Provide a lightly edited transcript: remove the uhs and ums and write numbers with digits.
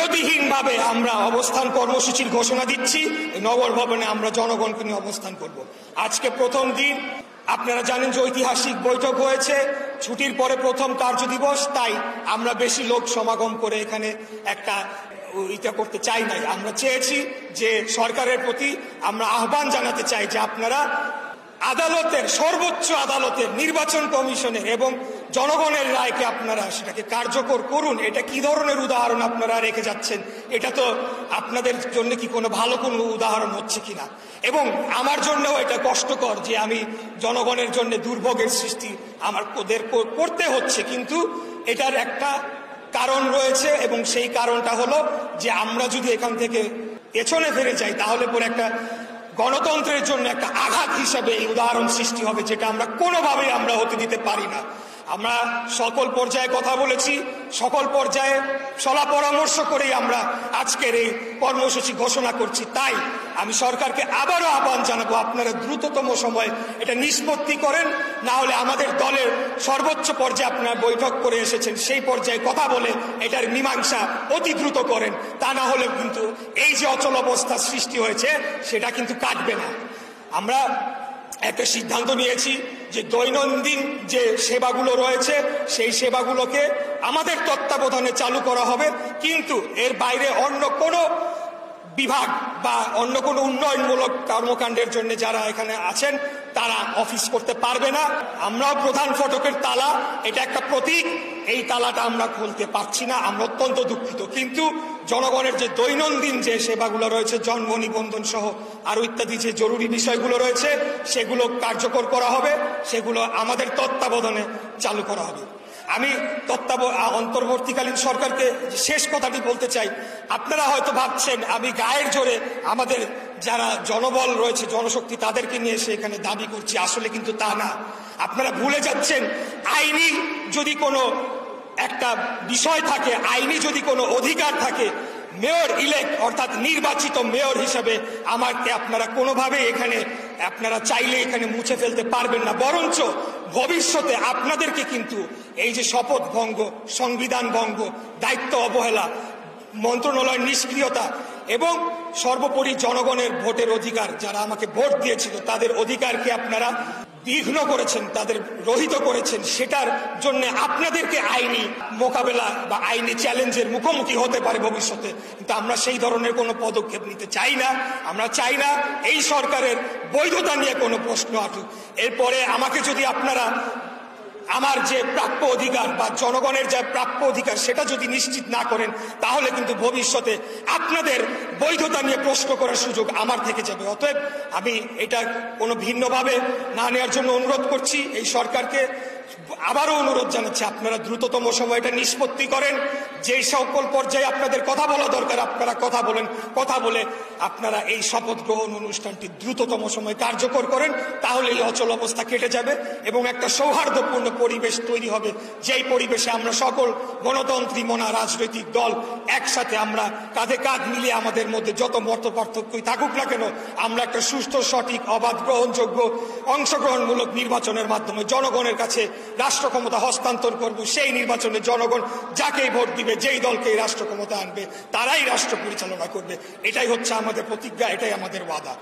বিরতিহীনভাবে আমরা অবস্থান কর্মসূচির ঘোষণা দিচ্ছি। নগর ভবনে আমরা জনগণকে নিয়ে অবস্থান করব। আজকে প্রথম দিন, আপনারা জানেন যে ঐতিহাসিক বৈঠক হয়েছে, ছুটির পরে প্রথম কার্যদিবস, তাই আমরা বেশি লোক সমাগম করে এখানে একটা এটা করতে চাই নাই। আমরা চেয়েছি যে সরকারের প্রতি আমরা আহ্বান জানাতে চাই যে আপনারা আদালতের, সর্বোচ্চ আদালতের, নির্বাচন কমিশনের এবং জনগণের রায়কে আপনারা সেটাকে কার্যকর করুন। এটা কি ধরনের উদাহরণ আপনারা রেখে যাচ্ছেন? এটা তো আপনাদের জন্য কি কোনো ভালো কোনো উদাহরণ হচ্ছে কিনা? এবং আমার জন্যও এটা কষ্টকর যে আমি জনগণের জন্য দুর্ভোগের সৃষ্টি আমার করতে হচ্ছে, কিন্তু এটার একটা কারণ রয়েছে এবং সেই কারণটা হলো যে আমরা যদি এখান থেকে পেছনে ফিরে যাই তাহলে পরে একটা গণতন্ত্রের জন্য একটা আঘাত হিসাবে এই উদাহরণ সৃষ্টি হবে, যেটা আমরা কোনোভাবেই আমরা হতে দিতে পারি না। আমরা সকল পর্যায়ে কথা বলেছি, সকল পর্যায়ে সলা পরামর্শ করেই আমরা আজকের এই কর্মসূচি ঘোষণা করছি। তাই আমি সরকারকে আবারও আহ্বান জানাবো, আপনারা দ্রুততম সময়ে এটা নিষ্পত্তি করেন, না হলে আমাদের দলের সর্বোচ্চ পর্যায়ে আপনারা বৈঠক করে এসেছেন, সেই পর্যায়ে কথা বলে এটার মীমাংসা অতি দ্রুত করেন। তা না হলে কিন্তু এই যে অচল অবস্থা সৃষ্টি হয়েছে সেটা কিন্তু কাটবে না। আমরা একটা সিদ্ধান্ত নিয়েছি যে দৈনন্দিন যে সেবাগুলো রয়েছে সেই সেবাগুলোকে আমাদের তত্ত্বাবধানে চালু করা হবে, কিন্তু এর বাইরে অন্য কোনো বিভাগ বা অন্য কোনো উন্নয়নমূলক কর্মকাণ্ডের জন্য যারা এখানে আছেন তারা অফিস করতে পারবে না। আমরাও প্রধান ফটকের তালা, এটা একটা প্রতীক, এই তালাটা আমরা খুলতে পারছি না, আমরা অত্যন্ত দুঃখিত। কিন্তু জনগণের যে দৈনন্দিন যে সেবাগুলো রয়েছে, জন্ম নিবন্ধন সহ আরো ইত্যাদি যে জরুরি বিষয়গুলো রয়েছে সেগুলো কার্যকর করা হবে, সেগুলো আমাদের তত্ত্বাবধানে চালু করা হবে। আমি অন্তর্বর্তীকালীন সরকারকে শেষ কথাটি বলতে চাই, আপনারা হয়তো ভাবছেন আমি গায়ের জোরে আমাদের যারা জনবল রয়েছে, জনশক্তি, তাদেরকে নিয়ে এসে এখানে দাবি করছি, আসলে কিন্তু তা না। আপনারা ভুলে যাচ্ছেন আইনি যদি কোনো একটা বিষয় থাকে, আইনি যদি কোনো অধিকার থাকে, মেয়র ইলেক্ট অর্থাৎ নির্বাচিত মেয়র হিসাবে আমাকে আপনারা কোনোভাবে এখানে আপনারা চাইলে এখানে মুছে ফেলতে পারবেন না, বরঞ্চ ভবিষ্যতে আপনাদেরকে কিন্তু এই যে শপথ ভঙ্গ, সংবিধান ভঙ্গ, দায়িত্ব অবহেলা, মন্ত্রণালয়ের নিষ্ক্রিয়তা এবং সর্বোপরি জনগণের ভোটের অধিকার, যারা আমাকে ভোট দিয়েছিল তাদের অধিকারকে আপনারা বিঘ্ন করেছেন, তাদের রহিত করেছেন, সেটার জন্য আপনাদেরকে আইনি মোকাবেলা বা আইনি চ্যালেঞ্জের মুখোমুখি হতে পারে ভবিষ্যতে। কিন্তু আমরা সেই ধরনের কোনো পদক্ষেপ নিতে চাই না। আমরা চাই না এই সরকারের বৈধতা নিয়ে কোনো প্রশ্ন আসুক। এরপরে আমাকে যদি আপনারা আমার যে প্রাপ্য অধিকার বা জনগণের যে প্রাপ্য অধিকার সেটা যদি নিশ্চিত না করেন, তাহলে কিন্তু ভবিষ্যতে আপনাদের বৈধতা নিয়ে প্রশ্ন করার সুযোগ আমার থেকে যাবে। অতএব আমি এটা কোনো ভিন্নভাবে না নেওয়ার জন্য অনুরোধ করছি। এই সরকারকে আবারও অনুরোধ জানাচ্ছি, আপনারা দ্রুততম সময় এটা নিষ্পত্তি করেন। যে সকল পর্যায়ে আপনাদের কথা বলা দরকার আপনারা কথা বলেন, কথা বলে আপনারা এই শপথ গ্রহণ অনুষ্ঠানটি দ্রুততম সময় কার্যকর করেন, তাহলে এই অচল অবস্থা কেটে যাবে এবং একটা সৌহার্দ্যপূর্ণ পরিবেশ তৈরি হবে, যেই পরিবেশে আমরা সকল গণতন্ত্রী মনা রাজনৈতিক দল একসাথে আমরা কাঁধে কাঁধ মিলিয়ে আমাদের মধ্যে যত মত পার্থক্যই থাকুক না কেন, আমরা একটা সুষ্ঠু, সঠিক, অবাধ, গ্রহণযোগ্য, অংশগ্রহণমূলক নির্বাচনের মাধ্যমে জনগণের কাছে রাষ্ট্র ক্ষমতা হস্তান্তর করব। সেই নির্বাচনে জনগণ যাকেই ভোট দিবে, যেই দলকে রাষ্ট্র ক্ষমতা আনবে, তারাই রাষ্ট্র পরিচালনা করবে। এটাই হচ্ছে আমাদের প্রতিজ্ঞা, এটাই আমাদের ওয়াদা।